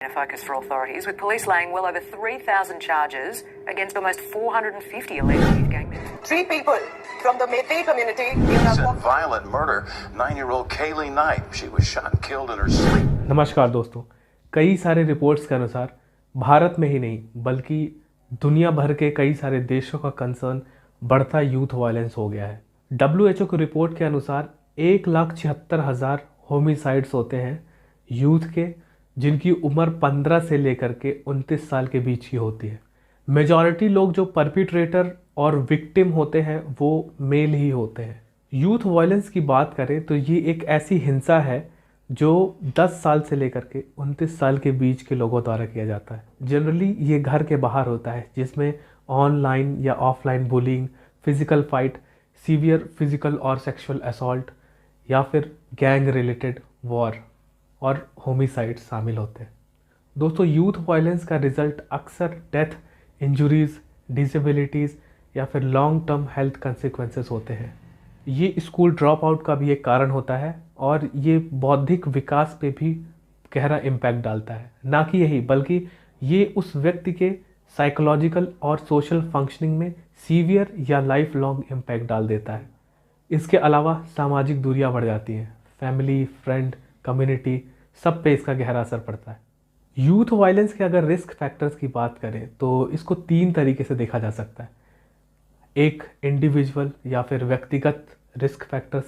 A focus for authorities, with police laying well over 3,000 charges against almost 450 alleged youth gang members. 3 people from the Meitei community in Recent violent murder, 9-year-old Kaylee Knight. She was shot and killed in her sleep. नमस्कार दोस्तों, कई सारे reports के अनुसार भारत में ही नहीं बल्कि दुनिया भर के कई सारे देशों का कंसर्न बढ़ता यूथ वायलेंस हो गया है। WHO की रिपोर्ट के अनुसार 1,76,000 होमिसाइड्स होते हैं यूथ के, जिनकी उम्र 15 से लेकर के 29 साल के बीच की होती है। मेजॉरिटी लोग जो परपिट्रेटर और विक्टिम होते हैं वो मेल ही होते हैं। यूथ वायलेंस की बात करें तो ये एक ऐसी हिंसा है जो 10 साल से लेकर के 29 साल के बीच के लोगों द्वारा किया जाता है। जनरली ये घर के बाहर होता है, जिसमें ऑनलाइन या offline bullying, physical fight, severe physical और सेक्सुअल असॉल्ट या फिर गैंग रिलेटेड वॉर और होमिसाइड शामिल होते हैं। दोस्तों, यूथ वायलेंस का रिजल्ट अक्सर डेथ, इंजरीज, डिसेबिलिटीज़ या फिर लॉन्ग टर्म हेल्थ कंसिक्वेंसेस होते हैं। ये स्कूल ड्रॉप आउट का भी एक कारण होता है और ये बौद्धिक विकास पे भी गहरा इम्पैक्ट डालता है। ना कि यही, बल्कि ये उस व्यक्ति के साइकोलॉजिकल और सोशल फंक्शनिंग में सीवियर या लाइफ लॉन्ग इम्पैक्ट डाल देता है। इसके अलावा सामाजिक दूरियां बढ़ जाती हैं, फैमिली, फ्रेंड, कम्युनिटी सब पे इसका गहरा असर पड़ता है। यूथ वायलेंस के अगर रिस्क फैक्टर्स की बात करें तो इसको 3 तरीके से देखा जा सकता है। एक इंडिविजुअल या फिर व्यक्तिगत रिस्क फैक्टर्स,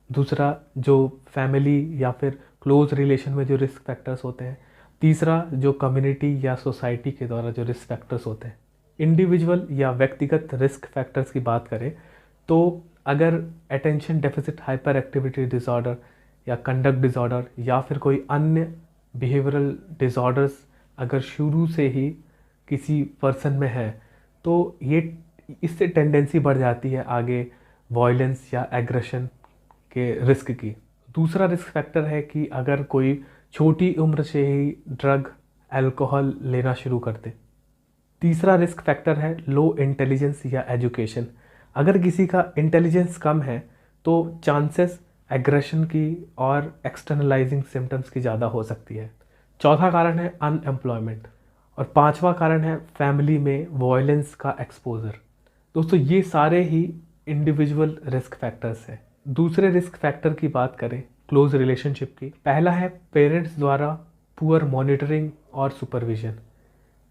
दूसरा जो फैमिली या फिर क्लोज रिलेशन में जो रिस्क फैक्टर्स होते हैं, तीसरा जो कम्युनिटी या सोसाइटी के द्वारा जो रिस्क फैक्टर्स होते हैं। इंडिविजुअल या व्यक्तिगत रिस्क फैक्टर्स की बात करें तो अगर attention deficit hyper activity disorder या कंडक्ट डिसऑर्डर या फिर कोई अन्य बिहेवियरल डिसऑर्डर्स अगर शुरू से ही किसी पर्सन में है तो ये इससे टेंडेंसी बढ़ जाती है आगे वायलेंस या एग्रेशन के रिस्क की। दूसरा रिस्क फैक्टर है कि अगर कोई छोटी उम्र से ही ड्रग, अल्कोहल लेना शुरू कर दे। तीसरा रिस्क फैक्टर है लो इंटेलिजेंस या एजुकेशन। अगर किसी का इंटेलिजेंस कम है तो चांसेस एग्रेशन की और एक्सटर्नलाइजिंग सिम्टम्स की ज़्यादा हो सकती है। चौथा कारण है अनएम्प्लॉयमेंट और 5वां कारण है फैमिली में वायलेंस का एक्सपोजर। दोस्तों, ये सारे ही इंडिविजुअल रिस्क फैक्टर्स हैं। दूसरे रिस्क फैक्टर की बात करें क्लोज रिलेशनशिप की, पहला है पेरेंट्स द्वारा पुअर मॉनिटरिंग और सुपरविजन,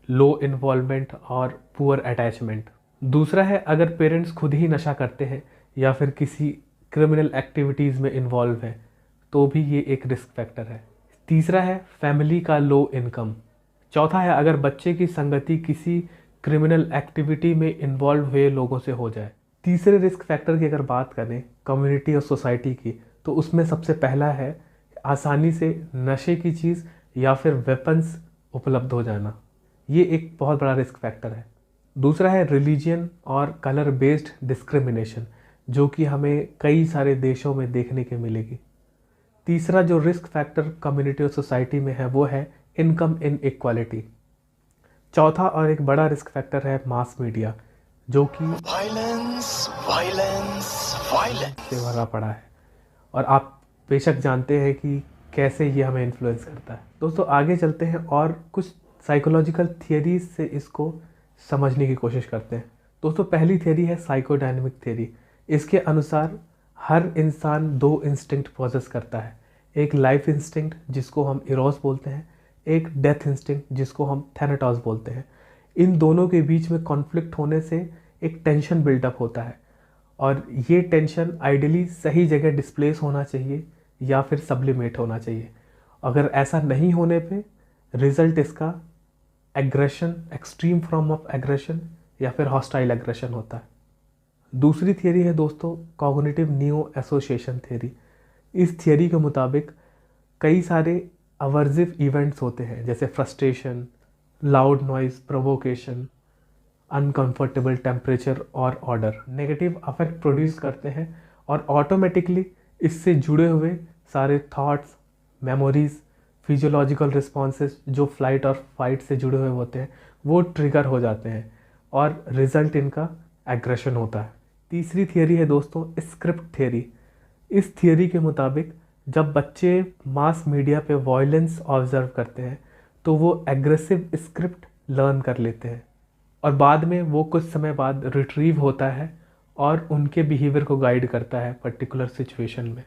लो इन्वॉल्वमेंट और पुअर अटैचमेंट। दूसरा है अगर पेरेंट्स खुद ही नशा करते हैं या फिर किसी क्रिमिनल एक्टिविटीज़ में इन्वॉल्व है तो भी ये एक रिस्क फैक्टर है। तीसरा है फैमिली का लो इनकम। चौथा है अगर बच्चे की संगति किसी क्रिमिनल एक्टिविटी में इन्वॉल्व हुए लोगों से हो जाए। तीसरे रिस्क फैक्टर की अगर बात करें कम्युनिटी और सोसाइटी की, तो उसमें सबसे पहला है आसानी से नशे की चीज़ या फिर वेपन्स उपलब्ध हो जाना। ये एक बहुत बड़ा रिस्क फैक्टर है। दूसरा है रिलीजियन और कलर बेस्ड डिस्क्रिमिनेशन, जो कि हमें कई सारे देशों में देखने के मिलेगी। तीसरा जो रिस्क फैक्टर कम्युनिटी और सोसाइटी में है वो है इनकम इनइक्वालिटी। चौथा और एक बड़ा रिस्क फैक्टर है मास मीडिया, जो कि Violence, violence, violence. से भरा पड़ा है और आप बेशक जानते हैं कि कैसे ये हमें इन्फ्लुएंस करता है। दोस्तों, आगे चलते हैं और कुछ साइकोलॉजिकल थियरीज से इसको समझने की कोशिश करते हैं। दोस्तों, पहली थियरी है साइकोडायनेमिक थियरी। इसके अनुसार हर इंसान 2 इंस्टिंक्ट पॉजेस करता है, एक लाइफ इंस्टिंक्ट जिसको हम इरोस बोलते हैं, एक डेथ इंस्टिंक्ट जिसको हम थैनाटोस बोलते हैं। इन दोनों के बीच में कॉन्फ्लिक्ट होने से एक टेंशन बिल्डअप होता है और ये टेंशन आइडियली सही जगह डिस्प्लेस होना चाहिए या फिर सब्लिमेट होना चाहिए। अगर ऐसा नहीं होने पे रिजल्ट इसका aggression, extreme form of aggression या फिर हॉस्टाइल एग्रेशन होता है। दूसरी थियरी है दोस्तों कॉग्निटिव न्यू एसोसिएशन थियरी। इस थियरी के मुताबिक कई सारे अवर्जिव इवेंट्स होते हैं, जैसे frustration, loud noise, provocation, uncomfortable temperature और ऑर्डर नेगेटिव अफेक्ट प्रोड्यूस करते हैं और ऑटोमेटिकली इससे जुड़े हुए सारे थॉट्स, मेमोरीज, फिजियोलॉजिकल रिस्पॉन्सेस जो फ्लाइट और फाइट से जुड़े हुए होते हैं वो ट्रिगर हो जाते हैं और रिजल्ट इनका एग्रेशन होता है। तीसरी थियरी है दोस्तों स्क्रिप्ट थियरी। इस थियरी के मुताबिक जब बच्चे मास मीडिया पे वायलेंस ऑब्जर्व करते हैं तो वो एग्रेसिव स्क्रिप्ट लर्न कर लेते हैं और बाद में वो कुछ समय बाद रिट्रीव होता है और उनके बिहेवियर को गाइड करता है पर्टिकुलर सिचुएशन में।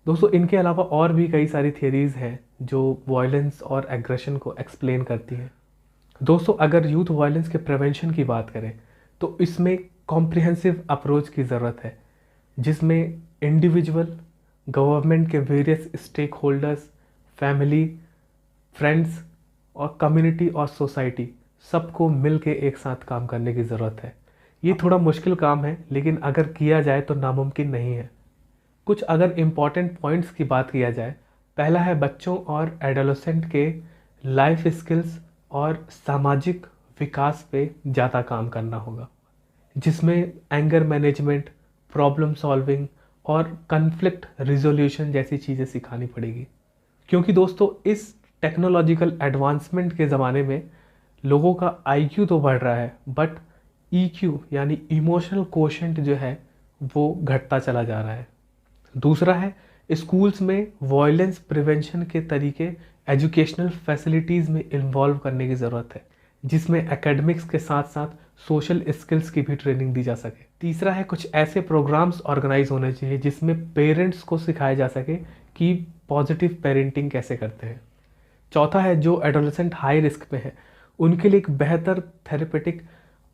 दोस्तों इनके अलावा और भी कई सारी थियरीज़ हैं जो वायलेंस और एग्रेशन को एक्सप्लेन करती हैं। दोस्तों अगर यूथ वायलेंस के प्रिवेंशन की बात करें तो इसमें कॉम्प्रिहेंसिव अप्रोच की ज़रूरत है, जिसमें इंडिविजुअल, गवर्नमेंट के various stakeholders, family, friends और कम्युनिटी और सोसाइटी सबको मिल के एक साथ काम करने की ज़रूरत है। ये थोड़ा मुश्किल काम है, लेकिन अगर किया जाए तो नामुमकिन नहीं है। कुछ अगर इम्पॉर्टेंट पॉइंट्स की बात किया जाए, पहला है बच्चों और एडोलेसेंट के लाइफ स्किल्स और सामाजिक विकास पे ज़्यादा काम करना होगा, जिसमें एंगर मैनेजमेंट, प्रॉब्लम सॉल्विंग और कन्फ्लिक्ट रिजोल्यूशन जैसी चीज़ें सिखानी पड़ेगी। क्योंकि दोस्तों इस टेक्नोलॉजिकल एडवांसमेंट के ज़माने में लोगों का IQ तो बढ़ रहा है, बट EQ यानी इमोशनल कोशेंट जो है वो घटता चला जा रहा है। दूसरा है स्कूल्स में वायलेंस प्रिवेंशन के तरीके एजुकेशनल फैसिलिटीज़ में इन्वॉल्व करने की ज़रूरत है, जिसमें एकेडमिक्स के साथ साथ सोशल स्किल्स की भी ट्रेनिंग दी जा सके। तीसरा है कुछ ऐसे प्रोग्राम्स ऑर्गेनाइज होने चाहिए जिसमें पेरेंट्स को सिखाया जा सके कि पॉजिटिव पेरेंटिंग कैसे करते हैं। चौथा है जो एडोलेसेंट हाई रिस्क पे है उनके लिए एक बेहतर थेरेपेटिक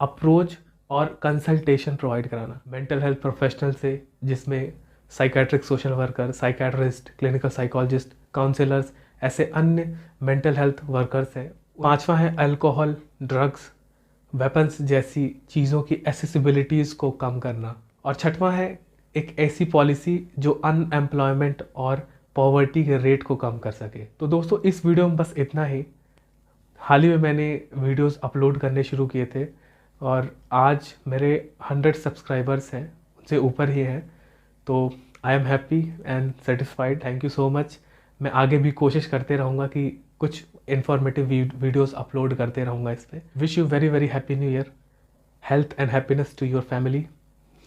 अप्रोच और कंसल्टेशन प्रोवाइड कराना मेंटल हेल्थ प्रोफेशनल से, जिसमें psychiatric social worker, psychiatrist, clinical psychologist, counsellors, ऐसे अन्य मेंटल हेल्थ वर्कर्स हैं। पांचवा है अल्कोहल, ड्रग्स, वेपन्स जैसी चीज़ों की एसेसिबिलिटीज़ को कम करना। और छठवां है एक ऐसी पॉलिसी जो अनएम्प्लॉयमेंट और पॉवर्टी के रेट को कम कर सके। तो दोस्तों इस वीडियो में बस इतना ही। हाल ही में मैंने वीडियोस अपलोड करने शुरू किए थे और आज मेरे 100 सब्सक्राइबर्स हैं, उनसे ऊपर ही हैं। तो I am happy and satisfied. Thank you so much. मैं आगे भी कोशिश करते रहूँगा कि कुछ इन्फॉर्मेटिव वीडियोस अपलोड करते रहूँगा इस पर। Wish you very very happy new year. Health and happiness to your family.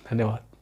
धन्यवाद।